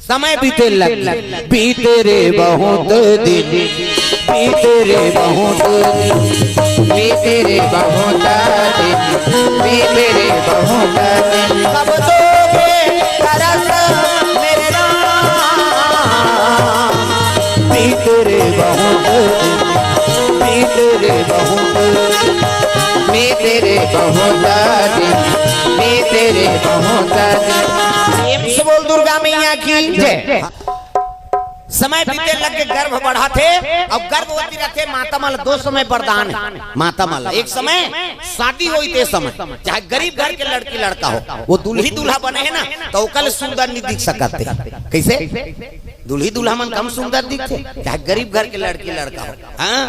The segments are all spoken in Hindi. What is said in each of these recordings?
समय बीते लगे बीते रे बहुत दिन बीते रे बहुत दिन बीते रे बहुत दिन बीते रे बहुत दिन कब दोगे तरस मेरे राम बीते रे बहुत दिन बीते रे बहुत बीते रे बहुत दिन बीते रे बहुत दिन। बोल दुर्गा मैया की जय। समय बीते लग के गर्भ बढ़ा थे और गर्भवती रहते मातामल दो समय वरदान है। मातामल एक समय शादी हुई थे समय चाहे गरीब घर के लड़की लड़का हो वो दूल्ही दूल्हा बने है ना तो कल सुंदर नहीं दिख सकते। कैसे दूल्ही दूल्हा मन कम सुंदर दिखते चाहे गरीब घर के लड़की लड़का हो हाँ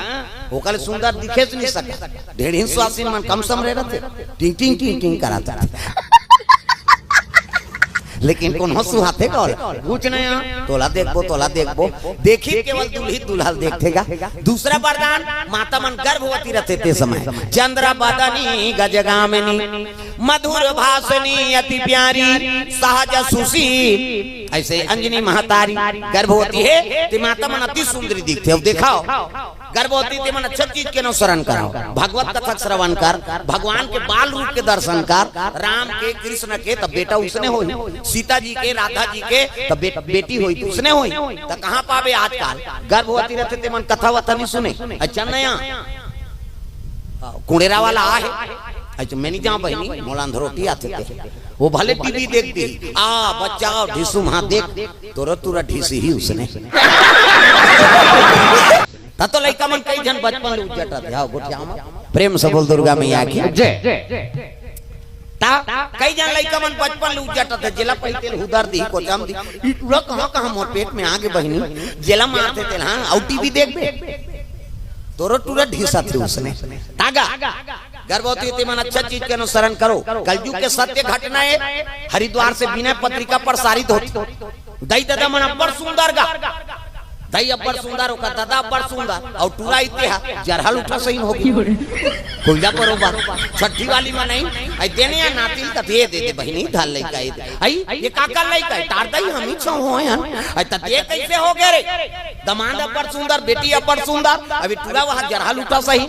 वो कल सुंदर दिखे नहीं सकता। ढेर हिंसवासी मन कम सम रहे थे टिंग टिंग टिंग टिंग कराता लेकिन कौन हंसू हाथे कॉल कुछ नहीं तोला देखबो देखी केवल दूल्ही दुल्हा देखेगा। दूसरा वरदान माता मन गर्भवती रहते थे समय चंद्र बदनी गजगामिनी मधुर भाषणी अति प्यारी सहज सुशील ऐसे अंजनी महतारी गर्भवती है तो माता मन अति सुंदरी दिखते। अब दिखाओ गर्भवती ते मन अच्छा चीज के अनुसरण करो भगवत कथा श्रवण कर भगवान के बाल रूप के दर्शन कर राम के कृष्ण के तब बेटा उसने होई सीता जी के राधा जी के तब बेटी हुई तो उसने हुई तो कहाँ पावे आजकल गर्भवती रहते थे मन कथा वथा नहीं सुने। अच्छा नया कुड़ेरा वाला है अच्छा मैं नहीं जाऊँ बहनी मोलान रोटी आते थे वो भले टीवी देखती आ बच्चा ढीसू वहां देख तुरा ढीसी ही उसने तो लड़का मन कई जन बचपन उजटा थे गोठिया प्रेम से बोल दुर्गा मैया की जय। कई जन लड़का मन बचपन उजटा थे जेला पहले उधर दी को जाम दी इटुरा कहां मोर पेट में आगे बहनी जेला मारते थे हां और टीवी देखबे तुरा ढीसा थे उसने तागा गर्भवती थी मन अच्छा चीज के अनुसरण करो कलयुग के सत्य घटनाएं हरिद्वार से बिना पत्रिका प्रसारित होती दई दादा मन अब्बर सुंदर गा दई अब्बर सुंदर होकर दादा अब्बर सुंदर और टूरा इतिहास जरहल उठा सही होगी कोयला बरोबर छठी वाली में नहीं आई देने या नातिल का दे दे बहनी धाल लइका आई ये काका लइका तार दई हम ही छो हो यार आई त ये कैसे हो गए रे दमाद अब्बर सुंदर बेटी अब्बर सुंदर अभी टूरा वहां जरहल उठा सही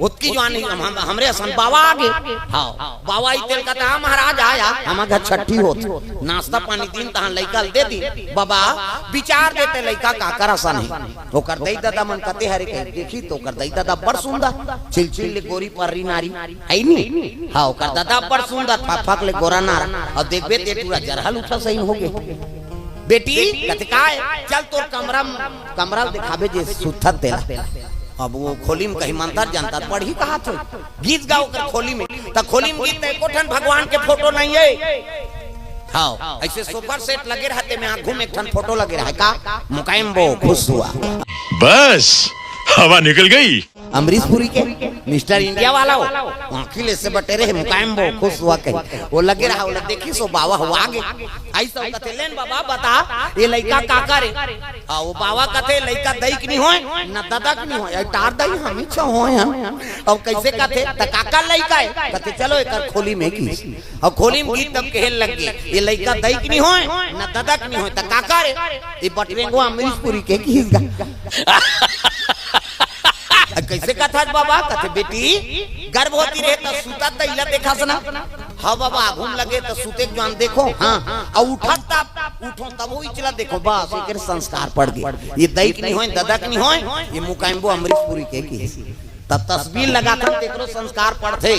उसकी जवानी हमरे हसन बाबा आगे हां बाबा इतेल का ता महाराज आया हम घर छठी होत नाश्ता पानी दिन तहां लइका दे दी बाबा विचार देते लइका का करसा नहीं ओकर दई दादा मन कते हरे कह देखी तो ओकर दई दादा बड़ सुंदर चिलचिल ले गोरी पररी नारी है नी हां ओकर दादा बड़ सुंदर फक ले गोरा नारा और देखबे ते पूरा जरहल उठा सही हो गए बेटी कते काय चल तोर कमरा दिखाबे जे सुथत देला अब वो खोली में कहीं मंतर जानता पढ़ी कहा थे गीत गाओ कर खोली में तो खोली में गीत कोठन भगवान के फोटो नहीं है हाँ ऐसे सुपर सेट लगे रहते में आंखों में एक ठन फोटो लगे रहा का मुकायम्बो खुश हुआ बस हवा निकल गई। अमरीश पुरी के मिस्टर इंडिया वाला हो आंखिल से बटे रहे मुकायम्बो खुश हुआ कहीं वो लगे रहा वो देखी सो बाबा हुआ आगे ऐसा कहते लेन बाबा बता ये लड़का का करे हां वो बाबा कहते लड़का दईक नहीं होए न दादा नहीं होए टार दई हम ही छ होए हम अब कैसे कहते त काका लड़का है कहते चलो एकर खोली में की और खोली में गीत तब कहल लग गई ये लड़का दईक नहीं होए न दादा नहीं होए त काका रे ये बटरेंगो अमरीश पुरी के की कैसे कथा बाबा कहते बेटी गर्भवती रहे तो सूता तो इला देखा सना हाँ बाबा घूम लगे तो सूते जान देखो हाँ और उठा तब उठो तब वो चला देखो बस एक संस्कार पड़ गए ये दई की नहीं हो दादा की नहीं हो ये मुकायम्बो अमरीश पुरी के की तब तस्वीर लगाकर देखो संस्कार पढ़ते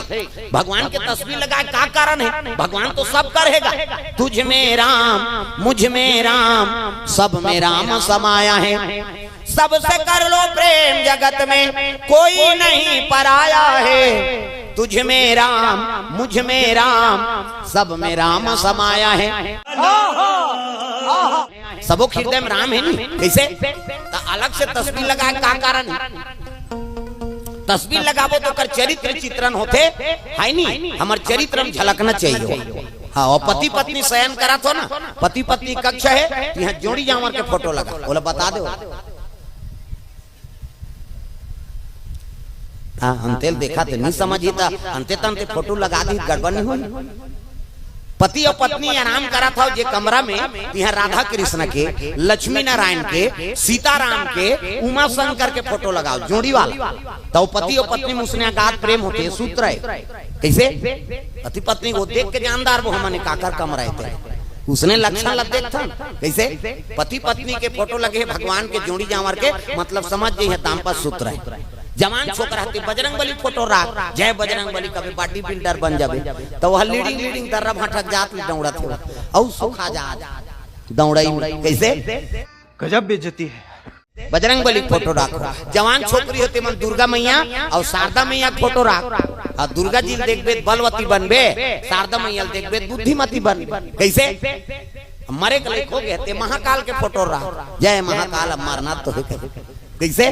भगवान के तस्वीर लगाए का कारण है भगवान तो सब करेगा तुझ में राम मुझ में राम सब में राम समाया है सबसे कर लो प्रेम जगत में कोई नहीं पराया है तुझ में राम मुझ में राम सब में राम समाया है सबो हृदय में राम है नहीं कैसे अलग से तस्वीर लगाए का कारण है तस्वीर लगाबो तो कर चरित्र चित्रण होते है नहीं हमार चरित्र में झलकना चाहिए हाँ और पति पत्नी शयन करा तो ना पति पत्नी कक्ष है यहाँ जोड़ी जामर के फोटो लगा बोला बता दो हाँ अंतेल देखा थे नहीं समझी था अंते तंते फोटो लगा दी गड़बड़ नहीं हुई पति और पत्नी आराम करा था जे कमरा में, यहाँ राधा कृष्ण के, लक्ष्मी नारायण के, सीताराम के, उमा शंकर के फोटो लगाओ जोड़ी वाला, तो पति और पत्नी में उसने अगाध प्रेम होते सूत्र है। कैसे पति पत्नी को देख के जानदार वो हमने काकर कम रहे थे, उसने लक्षण लग देखा। कैसे पति पत्नी के फोटो लगे भगवान के जोड़ी जावर के, मतलब समझ गई है दाम्पत्य सूत्र है। जवान छोकरा हते बजरंग बली फोटो राख, जय बजरंग बली कभी बॉडी बिल्डर बन जाबे तो वह लीडिंग दर्रा भटक जात दौड़त हो और सुखा जा दौड़ाई। कैसे गजब बेइज्जती है। बजरंग बली फोटो राखो। जवान छोकरी होते मन दुर्गा मैया और शारदा मैया फोटो राख, और दुर्गा जी देखबे बलवती बनबे, शारदा मैया देखबे बुद्धिमती बनबे। कैसे मरे के लेखो कहते महाकाल के फोटो राख, जय महाकाल अमरनाथ तो है। कैसे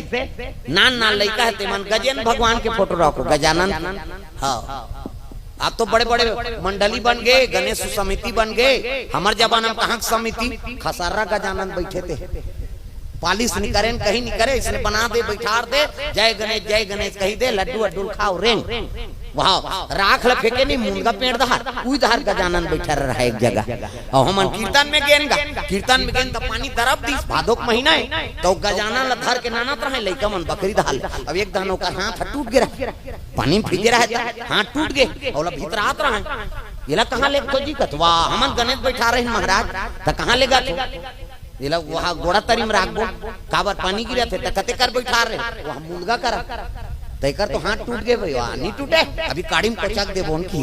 नान नान लड़का है मन गजेंद्र भगवान के फोटो रखो, गजानन। हाँ आप तो बड़े बड़े मंडली बन गए, गणेश समिति बन गए। हमारे जमाना में कहाँ समिति, खसारा गजानन बैठे थे, पालिश नहीं करे कहीं नहीं करे, इसने बना दे बैठा दे, जय गणेश कही दे, लड्डू अड्डू खाओ रेंग वहाँ राख ल फेंके नहीं मुनगा पेड़ दहार उई दहार गजानन बैठा रहा एक जगह। और हम कीर्तन में गेन तो पानी तरफ दी भादोक महीना है तो गजानन धर के नानत रहे लइका मन बकरी दहाल। अब एक दानो का हाथ टूट गया, पानी में भीगे रहा हाथ टूट गए और भीतर आत रहा ये कहाँ ले खोजी कतवा हमन गणेश बैठा रहे महाराज तो कहाँ ले गा ये लोग वहाँ गोड़ा तरी में राखबो काबर पानी गिरा थे तो कते कर बैठा रहे वहाँ मुनगा करा तैकर तो हाथ टूट गए भैया नहीं टूटे अभी काड़ी में कोचाक देबो उनकी।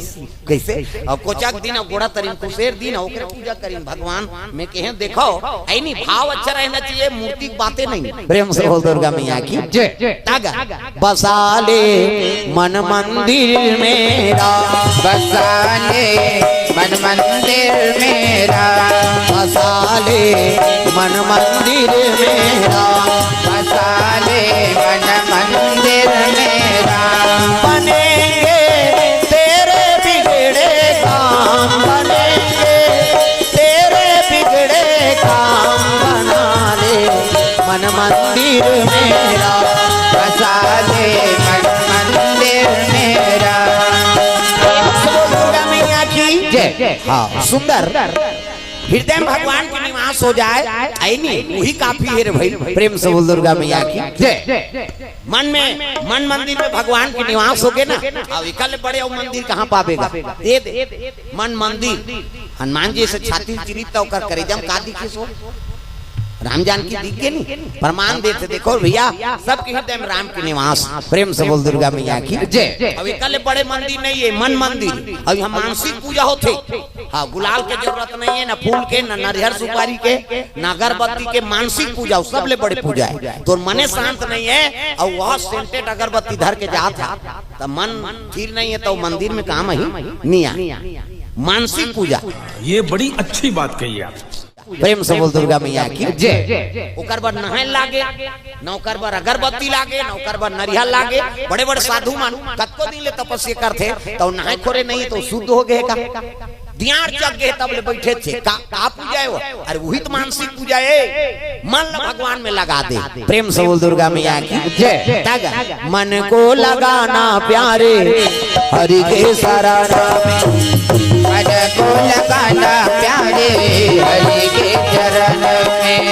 कैसे और कोचाक दिन गोड़ा तरीन कुशेर दिन ओकरे पूजा करीन भगवान में कहे देखो ऐ नहीं भाव अच्छा रहना चाहिए, मूर्ति बातें नहीं। प्रेम से बोल दुर्गा मैया की जय। तागा बसाले मन मंदिर मेरा, बसाले मन मंदिर मेरा, बसाले मन मंदिर मेरा, बसाले मन मंदिर मेरा। बनेंगे तेरे बिगड़े काम, बनेंगे तेरे बिगड़े काम, बना ले मन मंदिर मेरा, बसाले मन मंदिर मेरा। दुर्गा मैया की जय। हाँ सुंदर हृदय में भगवान की निवास हो जाए आई नहीं वही काफी है रे भाई। प्रेम से बोल दुर्गा मैया की जय। मन में मन मंदिर में भगवान की निवास हो गए ना, अब इकल बड़े और मंदिर कहाँ पावेगा दे दे मन मंदिर। हनुमान जी से छाती चिरित होकर करे जम का दिखे सो राम जानकी दिख के नहीं प्रमाण देते देखो भैया सबके हृदय में राम की निवास। प्रेम से बोल दुर्गा मैया की जय। अभी कल बड़े मंदिर नहीं है मन मंदिर, अभी हम मानसिक पूजा होते। हाँ गुलाल के जरूरत नहीं है, ना फूल के, ना नारियल सुपारी के, ना अगरबत्ती के, मानसिक पूजा सब ले बड़े पूजा है। तो मने शांत नहीं है और वह सेंटेड अगरबत्ती धर के जाता तो मन ठीक नहीं है तो मंदिर में काम ही नहीं आ। मानसिक पूजा ये बड़ी अच्छी बात कही आप। प्रेम से बोल दुर्गा मैया की जय। ओकर बार नहाय लागे, नौकर बार अगरबत्ती लागे, नौकर बार नरियल लागे। बड़े बड़े साधु मान कतको दिन ले तपस्या करते तो नहाय खोरे नहीं तो शुद्ध हो गए का दियार जग गए तब ले बैठे थे का पूजा है वो, अरे वही तो मानसिक पूजा है। मन भगवान में लगा दे। प्रेम से बोल दुर्गा मैया की जय। तागा मन को लगाना प्यारे हरि के सरारा में, मन को लगाना प्यारे हरि के चरण में,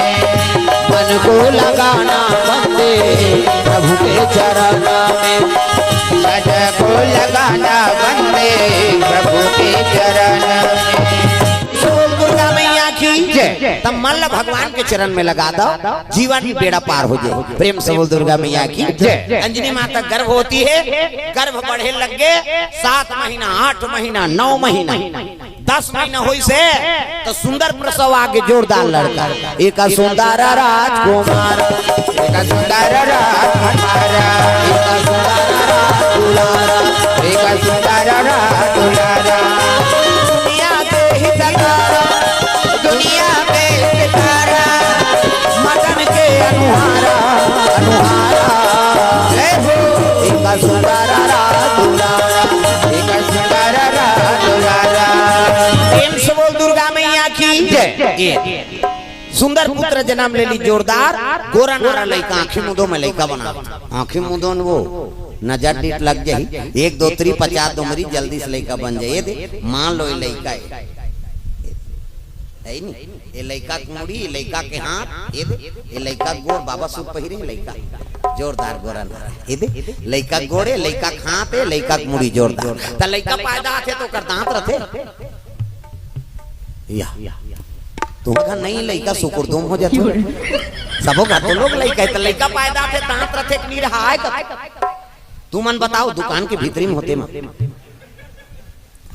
मन को लगाना बंदे प्रभु के चरण में, मन को लगाना बंदे प्रभु के चरण में। दुर्गा मैया की जय। तब मन भगवान के चरण में लगा दो, जीवन की बेड़ा पार हो जाए। प्रेम से बोल दुर्गा मैया की जय। अंजनी माता गर्भ होती है, गर्भ बढ़े लग गए 7 महीना 8 महीना 9 महीना 10 महीना हुई से तो सुंदर प्रसव आगे जोरदार लड़का, एक सुंदर राजकुमार, एक सुंदर राजकुमार, एक सुंदर राजकुमार, एक सुंदर राजकुमार। दुनिया के हितकारा, दुनिया में सितारा, मदन के अनुहारा अनुहारा, एक सुंदर राजकुमार, एक सुंदर राजकुमार। प्रेम से बोल दुर्गा मैया की जय। सुंदर पुत्र जन्म ले ली जोरदार, गोरा नारा लड़का आँखी मुदो में लड़का बना, आँखी मुदो वो नजर लग जाये 1 2 3 50 दुमरी जल्दी से लड़का बन जाये। मान लो लड़का है है नहीं ये लड़का मुड़ी ये लड़का के हाथ ये लड़का गोड़ बाबा सूट पहिरे लड़का जोरदार गोरा ना ये दे लड़का गोड़े लड़का खाते लड़का मुड़ी जोरदार त लड़का पैदा थे तो कर दांत रथे या तुम्हारा नहीं लड़का सुकुर तुम हो जाते सबों का तो लोग लड़का तो लड़का पैदा थे दांत रथे नहीं रहा है तू मन बताओ दुकान के भीतरी में होते में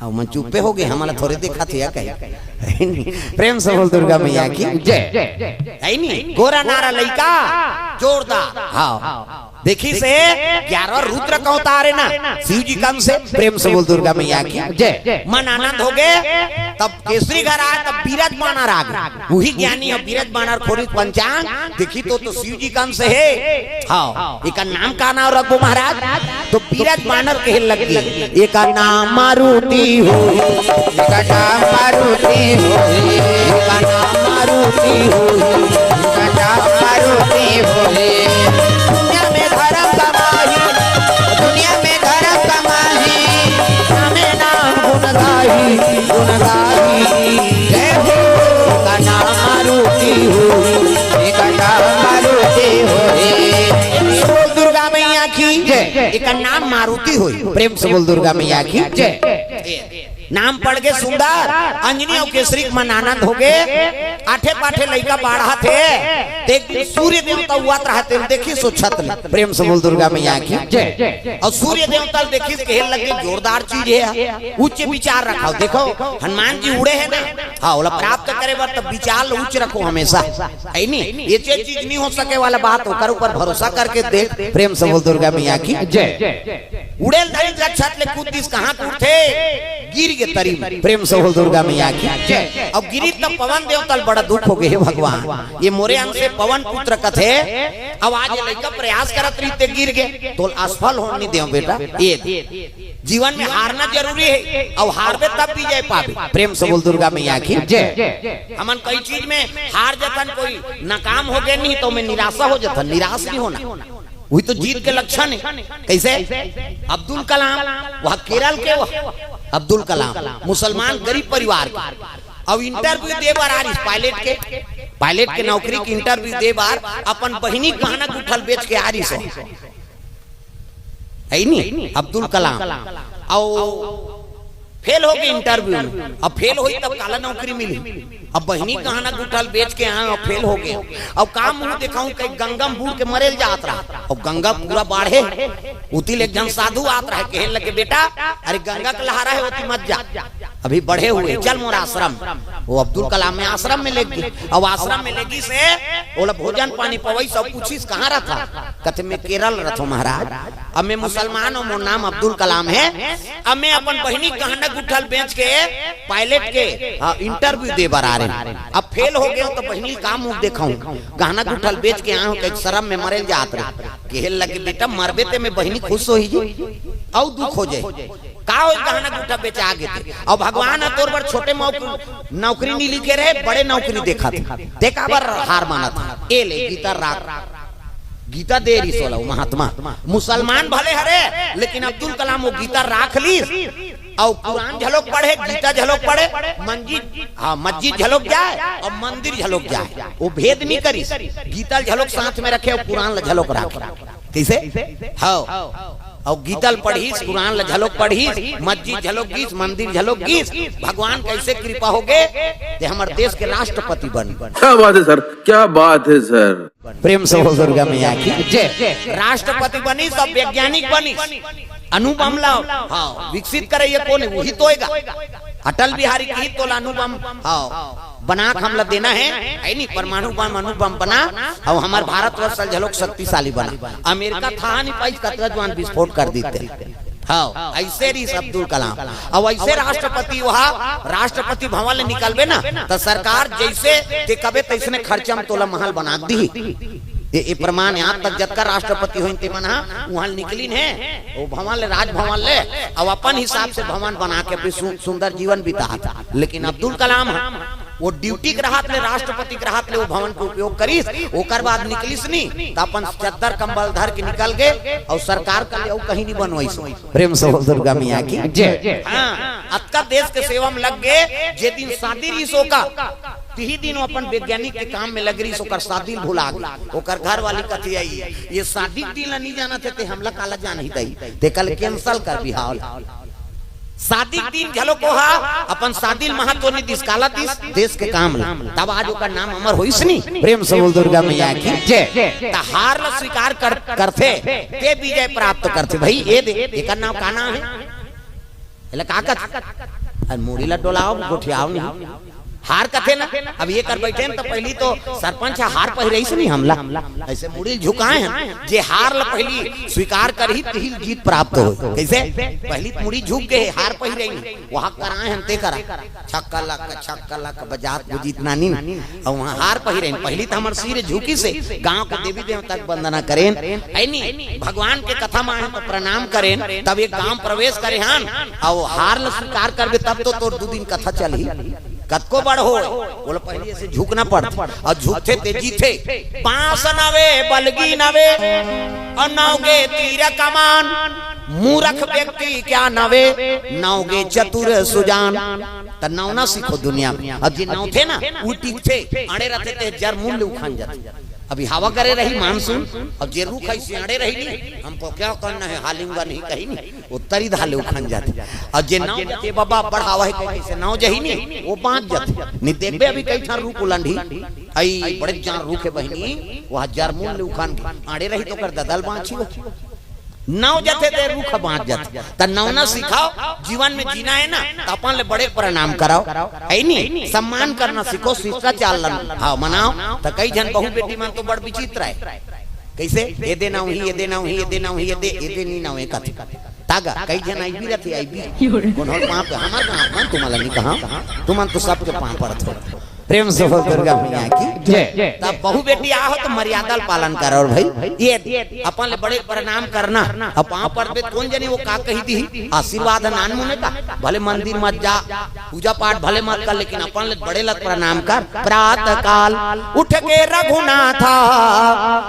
अब मन चुप्पे हो गए हमारा थोड़े देखा थे कहीं प्रेम से बोल दुर्गा मैया की जय है नहीं गोरा नारा लड़का जोरदार हाँ देखी से 11 रुद्र का अवतार है ना शिव जी कम से प्रेम से बोल दुर्गा मैया की जय मन आनंद हो गए तब केसरी घर आया तब बीरज बानर आ गए वही ज्ञानी है बीरज बानर खोरी पंचांग देखी तो शिव जी कम से है हाँ एक नाम का नाम रखो महाराज तो बीरज बानर कहे लग गए एक नाम मारुति हो एक नाम मारुति हो एक नाम मारुति हो एक नाम मारुति हो दुनिया में धर्म कमाही नामे नाम गुण गाही जय हो का नाम मारुति हो एक नाम मारुति हो बोल दुर्गा मैया की जय एक नाम मारुति हो प्रेम से बोल दुर्गा मैया की जय नाम पढ़ के सुंदर अंजनी और केसरी मन आनंद हो गए आठे पाठे लड़का बाढ़ा थे देख सूर्य देवता हुआ रहते देखी सो छत्र प्रेम से बोल दुर्गा मैया की जय और सूर्य देवता देखी कहे लगे जोरदार चीज है उच्च विचार रखो देखो हनुमान जी उड़े है ना हाँ बोला प्राप्त करे बार तब विचार उच्च रखो हमेशा है नहीं ये चीज नहीं हो सके वाला बात होकर ऊपर भरोसा करके देख प्रेम से बोल दुर्गा मैया की जय उड़ेल धरी छत ले कूद कहाँ कूदते गिर के तरी प्रेम से बोल दुर्गा मैया की जय अब गिरी तब पवन देवतल बड़ा दुख हो गए भगवान ये मोरे अंग से पवन पुत्र कथे अब आज लड़का प्रयास करत रही गिर गए तो असफल होने दे बेटा ये जीवन में हारना जरूरी है और हारबे तब भी जय पावे प्रेम से बोल दुर्गा मैया की जय हमन कई चीज में हार जतन कोई नाकाम हो गए नहीं तो मैं निराशा हो जतन निराश नहीं होना वही तो जीत के लक्षण है कैसे अब्दुल कलाम वह केरल के अब्दुल कलाम मुसलमान गरीब परिवार के अब इंटरव्यू दे बार आ रही पायलट के नौकरी की इंटरव्यू दे बार अपन बहिनी गहना गुठल बेच के आ रही सो है नहीं अब्दुल कलाम और फेल हो गई इंटरव्यू में अब फेल हुई तब काला नौकरी मिली अब बहिनी गहना गुठल बेच के आए और फेल हो गए अब काम मुंह दिखाऊं कहीं गंगम बूढ़ के मरेल जात रहा और गंगा पूरा बाढ़े उतिल एक जन साधु आत रहा कहे लगे बेटा अरे गंगा का लहरा है होती मत जा अभी बढ़े हुए चल मोर आश्रम वो अब्दुल कलाम में आश्रम में लेगी अब आश्रम में लेगी से बोला भोजन पानी पवई सब पूछीस कहाँ रहा कथे में केरल रथो महाराज अब मैं मुसलमान और मोर नाम अब्दुल कलाम है अब मैं अपन बहिनी गहना गुठल बेच के पायलट के इंटरव्यू दे बार आ रहे अब फेल हो गए तो बहिनी काम मुंह देखाऊं गहना गुठल बेच के आऊं एक शर्म में मरे जात रहे कहे लगे बेटा मरबे ते में बहिनी खुश हो ही और दुख हो जाए का हो गहना गुठा बेचा आगे थे और भगवान तोर पर छोटे नौकरी नहीं लिखे रहे बड़े नौकरी देखा थे देखा बार हार माना था ए ले गीता राख गीता दे रही सोला महात्मा मुसलमान भले हरे लेकिन अब्दुल कलाम वो गीता राख ली और कुरान झलोक पढ़े गीता झलोक पढ़े मस्जिद झलोक जाए और मंदिर झलोक जाए वो भेद नहीं करी गीता झलोक साथ में रखे और कुरान झलोक रखे कैसे हाँ और गीतल पढ़ीस कुरान ल झलोक पढ़ीस मस्जिद झलोक गीस मंदिर झलोक गीस भगवान कैसे कृपा हो गए कि हमारे देश के राष्ट्रपति बन क्या बात है सर क्या बात है सर प्रेम से बोल दुर्गा मैया की जय राष्ट्रपति बनी सब वैज्ञानिक बनी अनुपम लाओ हाँ विकसित करे ये कौन है वही तो अटल बिहारी की तो अनुपम हाँ बना हमला देना है नहीं परमाणु बम अनुपम बना और हमारे भारतवर्ष झलोक शक्तिशाली बना अमेरिका था नहीं पाई कतरा जवान विस्फोट कर देते हाँ ऐसे रही अब्दुल कलाम और ऐसे राष्ट्रपति वहाँ राष्ट्रपति भवन ले निकलबे ना तो सरकार जैसे कबे तैसने खर्चा में तोला महल बना दी ये प्रमाण यहाँ तक जतका राष्ट्रपति हुई मना वहाँ निकली है वो भवन ले राजभवन ले और अपन हिसाब से भवन बना के सुंदर जीवन बिता था लेकिन अब्दुल कलाम वो ड्यूटी के राहत ले राष्ट्रपति के राहत ले वो भवन के उपयोग करीस, ओकर बाद निकलिस नहीं तो अपन चद्दर कंबल धर के निकल गए और सरकार का ले कहीं नहीं बनवाइस। प्रेम से बोल दुर्गा मैया की जय। हाँ, अतका देश के सेवा में लग गए। जे दिन शादी रही सो का तीही दिन अपन वैज्ञानिक के काम में लग रही सो कर शादी भुला गई। ओकर घर वाली कथी आई ये शादी दिन नहीं जाना थे ते हमला काला जान ही दई ते कल कैंसल कर बिहाव। शादी दिन झलो कोहा अपन शादी महत्व नहीं दिस काला दिस देश के काम ला तब आज ओकर नाम अमर होइस नहीं। प्रेम से बोल दुर्गा मैया की जय। त हार ला स्वीकार करथे ते विजय प्राप्त करथे। भाई ये दे एकर नाम काना है एला काकत मुड़ी ला डोलाओ गोठियाओ नहीं हार कथे ना। अब ये कर बैठे तो पहली तो सरपंच हार पहिरई से नहीं हमला ऐसे मुड़ी झुकाए हैं जे हार ला पहली स्वीकार कर ही तिल जीत प्राप्त हो। कैसे पहली मुड़ी झुक के हार पहिरई वहां कराए हैं ते करा छक्का लक बजात बुजीत नानी और वहां हार पहिरई पहली तो हमर सिर झुकी से गांव के देवी देवता के वंदना करें ऐनी भगवान के कथा में तो प्रणाम करें तब एक गांव प्रवेश करे हन और हार ला स्वीकार करबे तब तो तोर 2 दिन कथा चली कतको बड़ हो बोलो पहले से झुकना पड़ और झुकते तेजी थे पांस नवे बलगी नवे और नौगे तीर कमान मूर्ख व्यक्ति क्या नवे नौगे चतुर सुजान। त नौना सीखो दुनिया में। अब जे नौ थे ना उठी थे अड़े रहते थे जर मूल्य उखान जाते। अभी हवा करे रही मानसून अब जे रूख ऐसे अड़े रही नहीं हमको क्या करना है हालिंगा नहीं कहीं नहीं उत्तरी धाले उखान जाते। और जे नाव जाते बाबा बढ़ावा है कैसे नाव जही नहीं वो बांध जाते नहीं देखबे अभी कई थार रूख उलंडी आई बड़े जान रूखे बहनी वहां जर मूल्य उखान अड़े रही तो कर ददल बांची नाव जाते थे रूख बांध जाते। त नौना सिखाओ जीवन में जीना है ना तो अपन ले बड़े प्रणाम कराओ है नहीं सम्मान करना सीखो शिष्टाचार हाँ मनाओ। तो कई जन बहू बेटी मन तो बड़ विचित्र है कैसे ये देना हुई ये देना हुई ये देना हुई ये दे नहीं ना हुए कथी तागा कई जन आई भी रहती आई भी कौन वहां पे हमारे गांव तुम्हारा नहीं कहा तुम तो सबके पांव पड़त हो। प्रेम से बोल दुर्गा मैया की जय। तब बहू बेटी आओ तो मर्यादा पालन करो और भाई ये अपन ले बड़े प्रणाम करना अब पांव पड़बे कौन जने वो का कही दी आशीर्वाद नान मुने का भले मंदिर मत जा पूजा पाठ भले मत कर लेकिन अपन ले बड़े लग प्रणाम कर। प्रातः काल उठ के रघुनाथा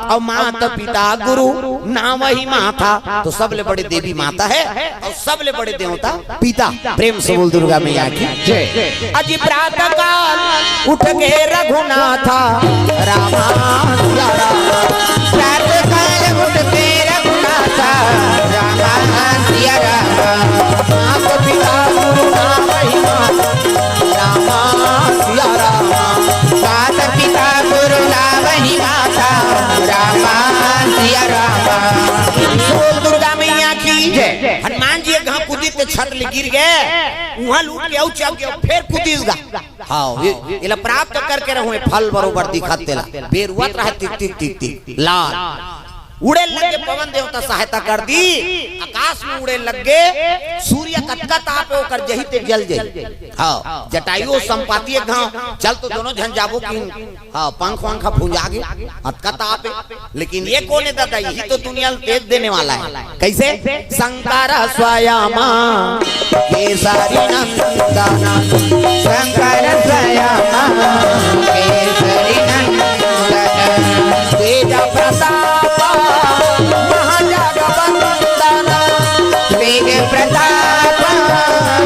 और माता पिता गुरु ना वही माता तो सब ले बड़े देवी माता है और सब ले बड़े देवता पिता। प्रेम से बोल दुर्गा मैया की जय। अजी प्रातः काल उठ के रघुनाथा रामा प्रातः काल उठ के रघुनाथा रामा सिया रामा माता पिता गुरु नाम महिमा रामा सिया रामा माता पिता गुरु नाम ही माता रामा सिया रामा। बोल दुर्गा मैया की जय। हनुमान जी गांव कूदी ते छत ले गिर गए वहां लूट के आउ चल के फिर कूदीस गा हाँ ये प्राप्त करके रहूं फल बरोबर दिखाते ला बेरुआत रहे टिक टिक टिक टिक लाल उड़े लगे पवन देवता सहायता कर दी आकाश में उड़े लगे सूर्य कटका ताप होकर जही ते जल जाए। हाँ जटायु संपाती गांव चल तो दोनों जन जाबो की हाँ पंख वंखा फूंजा गए अटका ताप लेकिन ये कौन है दादा यही तो दुनिया तेज देने वाला है। कैसे शंकर स्वयं केसरी नंदन शंकर स्वयं केसरी नंदन तेज प्रताप महाजगवंदन तेज प्रताप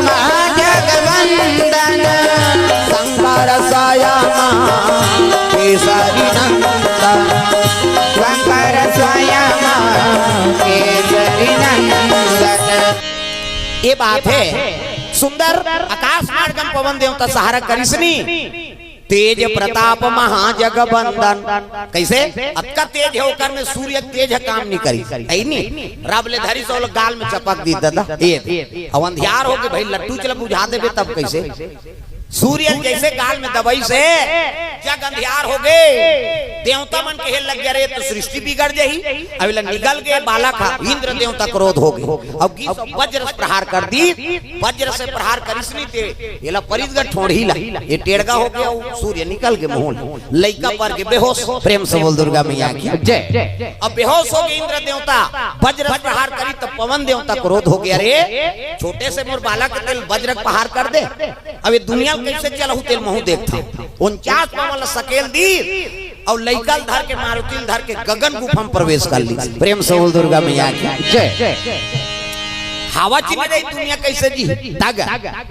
महाजगवंदन शंकर स्वयं केसरी नंदन शंकर स्वयं केसरी नंदन। ये बात है सुंदर आकाश मार्गम पवन देवता सहारा करिसनी तेज प्रताप महाजगवंदन। कैसे अतका तेज है ओकर में सूर्य तेज है काम नहीं करी ऐ नहीं रब ले धरी सो गाल में चपक दी दादा ये अब अंधियार हो के भाई लट्टू चला बुझा देबे तब कैसे सूर्य जैसे गाल में दवाई से जग अंधियार हो गए, देवता मन के लग गया रे तो सृष्टि बिगड़ जाही। अब निकल गए बाला खा, इंद्र देवता क्रोध हो गए। अब की वज्र से प्रहार कर दी, वज्र से प्रहार करिसनी ते येला परिदगत ठोड़ी ला, ये टेढ़गा हो गया, सूर्य निकल के मुंह लइका पर के बेहोश। प्रेम से बोल दुर्गा मैया की जय। अब बेहोश हो गए इंद्र देवता, वज्र से प्रहार करी तो पवन देवता क्रोध हो गया रे, छोटे से मोर बाला के तेल वज्र प्रहार कर दे। अब ये दुनिया कैसे चलहु तेल महू देखता 49 पावल सकेल दी और लइकल धर के मारुतिल धर के गगन गुफा में प्रवेश कर ली। प्रेम से बोल दुर्गा मैया की जय। हवा चल रही दुनिया कैसे जी दागा,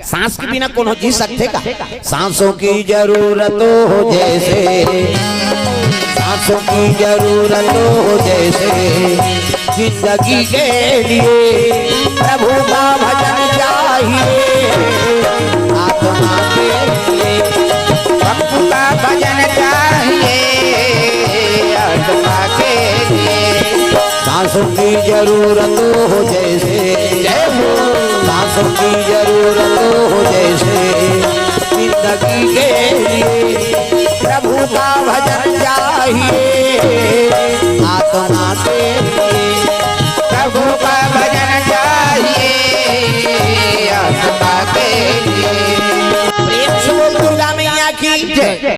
सांस के बिना कौन जी सकते का? सांसों की जरूरत हो जैसे, सांसों की जरूरत हो जैसे, जिंदगी के लिए प्रभु का भजन चाहिए, आत्मा के लिए प्रभु का भजन चाहिए, आत्मा के लिए। सांसों की जरूरत हो जैसे, सांसों की जरूरत हो जैसे, जिंदगी के लिए प्रभु का भजन चाहिए,